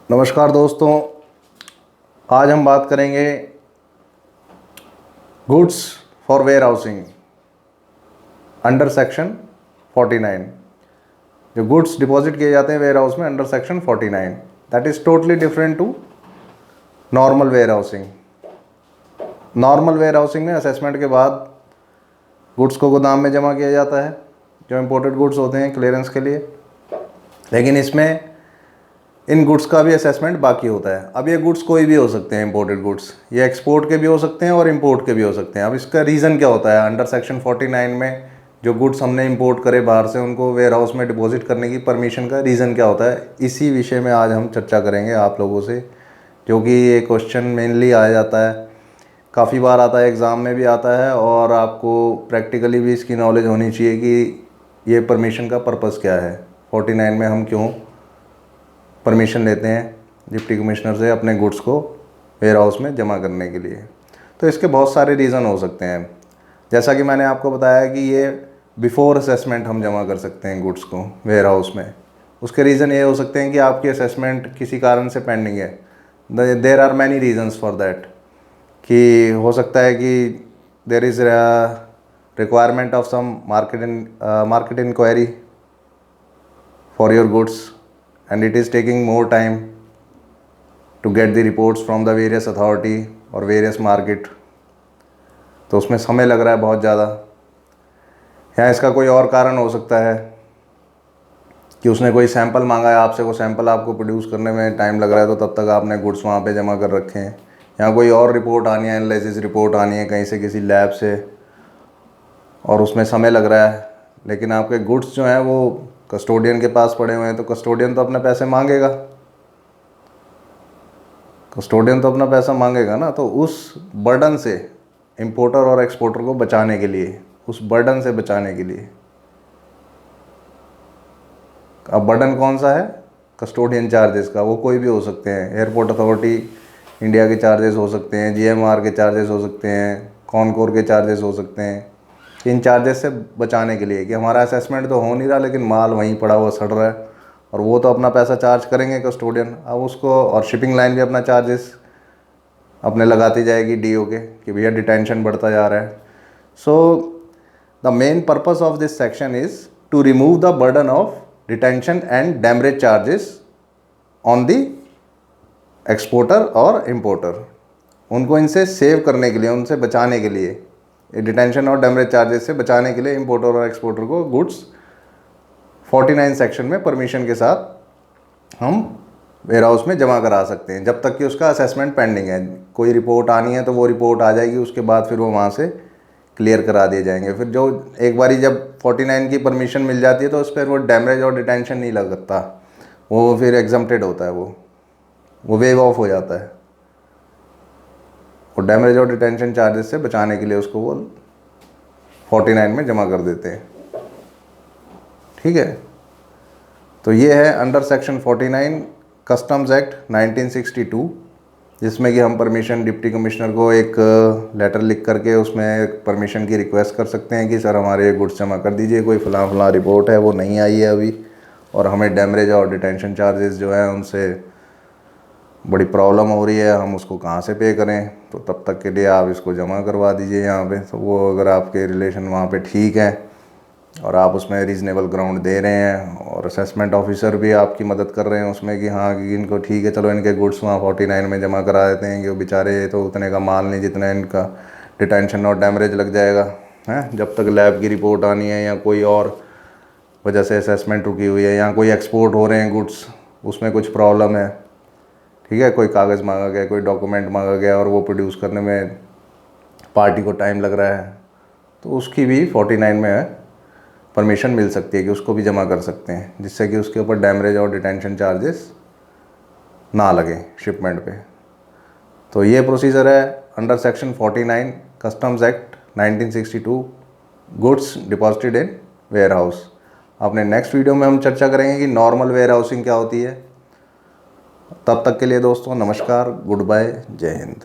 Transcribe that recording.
नमस्कार दोस्तों, आज हम बात करेंगे goods for warehousing under section 49। जो गुड्स डिपॉजिट किए जाते हैं वेयर हाउस में under section 49, that is totally different to normal warehousing. Normal warehousing में असेसमेंट के बाद गुड्स को गोदाम में जमा किया जाता है, जो इम्पोर्टेड गुड्स होते हैं क्लियरेंस के लिए। लेकिन इसमें इन गुड्स का भी असेसमेंट बाकी होता है। अब ये गुड्स कोई भी हो सकते हैं, इंपोर्टेड गुड्स, ये एक्सपोर्ट के भी हो सकते हैं और इंपोर्ट के भी हो सकते हैं। अब इसका रीज़न क्या होता है, अंडर सेक्शन 49 में जो गुड्स हमने इंपोर्ट करे बाहर से, उनको वेयर हाउस में डिपॉजिट करने की परमिशन का रीज़न क्या होता है, इसी विषय में आज हम चर्चा करेंगे आप लोगों से, जो कि ये क्वेश्चन मेनली आ जाता है, काफ़ी बार आता है, एग्ज़ाम में भी आता है, और आपको प्रैक्टिकली भी इसकी नॉलेज होनी चाहिए कि ये परमिशन का पर्पज़ क्या है, 49 में हम क्यों परमिशन लेते हैं डिप्टी कमिश्नर से अपने गुड्स को वेयर हाउस में जमा करने के लिए। तो इसके बहुत सारे रीज़न हो सकते हैं। जैसा कि मैंने आपको बताया कि ये बिफोर असेसमेंट हम जमा कर सकते हैं गुड्स को वेयर हाउस में। उसके रीज़न ये हो सकते हैं कि आपकी असेसमेंट किसी कारण से पेंडिंग है। There are many reasons for that, कि हो सकता है कि there is requirement of some market inquiry for your goods and it is taking more time to get the reports from the various authority or various market, तो उसमें समय लग रहा है बहुत ज़्यादा। या इसका कोई और कारण हो सकता है कि उसने कोई सैंपल मांगा है आपसे, वो सैंपल आपको प्रोड्यूस करने में टाइम लग रहा है, तो तब तक आपने गुड्स वहाँ पे जमा कर रखे हैं। या कोई और रिपोर्ट आनी है, एनालिसिस रिपोर्ट आनी है कहीं से, किसी लैब से, और उसमें समय लग रहा है। लेकिन आपके गुड्स जो हैं वो कस्टोडियन के पास पड़े हुए हैं, तो कस्टोडियन तो अपने पैसे मांगेगा, कस्टोडियन तो अपना पैसा मांगेगा ना। तो उस बर्डन से इंपोर्टर और एक्सपोर्टर को बचाने के लिए, उस बर्डन से बचाने के लिए, अब बर्डन कौन सा है, कस्टोडियन चार्जेस का। वो कोई भी हो सकते हैं, एयरपोर्ट अथॉरिटी इंडिया के चार्जेस हो सकते हैं, GMR के चार्जेस हो सकते हैं, कॉनकोर के चार्जेस हो सकते हैं। इन चार्जेस से बचाने के लिए कि हमारा असेसमेंट तो हो नहीं रहा, लेकिन माल वहीं पड़ा हुआ सड़ रहा है, और वो तो अपना पैसा चार्ज करेंगे कस्टोडियन। अब उसको, और शिपिंग लाइन भी अपना चार्जेस अपने लगाती जाएगी DO के, कि भैया डिटेंशन बढ़ता जा रहा है। So the main purpose of this section is to remove the burden of detention and demurrage charges on the exporter और इम्पोर्टर। उनको इनसे सेव करने के लिए, उनसे बचाने के लिए, डिटेंशन और डैमरेज चार्जेस से बचाने के लिए इंपोर्टर और एक्सपोर्टर को गुड्स 49 सेक्शन में परमिशन के साथ हम वेयर हाउस में जमा करा सकते हैं, जब तक कि उसका असेसमेंट पेंडिंग है। कोई रिपोर्ट आनी है तो वो रिपोर्ट आ जाएगी, उसके बाद फिर वो वहाँ से क्लियर करा दिए जाएंगे। फिर जो एक बारी जब 49 की परमिशन मिल जाती है, तो उस पर वो डैमरेज और डिटेंशन नहीं लगता, वो फिर एग्जम्प्टेड होता है, वो वेव ऑफ हो जाता है। और डैमेज और डिटेंशन चार्जेस से बचाने के लिए उसको वो 49 में जमा कर देते हैं। ठीक है, तो ये है अंडर सेक्शन 49 कस्टम्स एक्ट 1962, जिसमें कि हम परमिशन डिप्टी कमिश्नर को एक लेटर लिख करके उसमें परमिशन की रिक्वेस्ट कर सकते हैं कि सर हमारे गुड्स जमा कर दीजिए, कोई फ़लाँ रिपोर्ट है वो नहीं आई है अभी, और हमें डैमेज और डिटेंशन चार्जेस जो है उनसे बड़ी प्रॉब्लम हो रही है, हम उसको कहाँ से पे करें, तो तब तक के लिए आप इसको जमा करवा दीजिए यहाँ पे। तो वो अगर आपके रिलेशन वहाँ पे ठीक है और आप उसमें रीज़नेबल ग्राउंड दे रहे हैं, और असेसमेंट ऑफिसर भी आपकी मदद कर रहे हैं उसमें कि हाँ कि इनको ठीक है, चलो इनके गुड्स वहाँ 49 में जमा करा देते हैं, कि वो बेचारे तो उतने का माल नहीं जितना इनका डिटेंशन और डैमरेज लग जाएगा, हैं, जब तक लैब की रिपोर्ट आनी है, या कोई और वजह से असेसमेंट रुकी हुई है, या कोई एक्सपोर्ट हो रहे हैं गुड्स, उसमें कुछ प्रॉब्लम है, ठीक है, कोई कागज़ मांगा गया, कोई डॉक्यूमेंट मांगा गया, और वो प्रोड्यूस करने में पार्टी को टाइम लग रहा है, तो उसकी भी 49 में परमिशन मिल सकती है कि उसको भी जमा कर सकते हैं, जिससे कि उसके ऊपर डैमरेज और डिटेंशन चार्जेस ना लगे शिपमेंट पे। तो ये प्रोसीजर है under section 49 customs act 1962, goods deposited in warehouse. अपने नेक्स्ट वीडियो में हम चर्चा करेंगे कि नॉर्मल वेयर हाउसिंग क्या होती है। तब तक के लिए दोस्तों नमस्कार, गुड बाय, जय हिंद।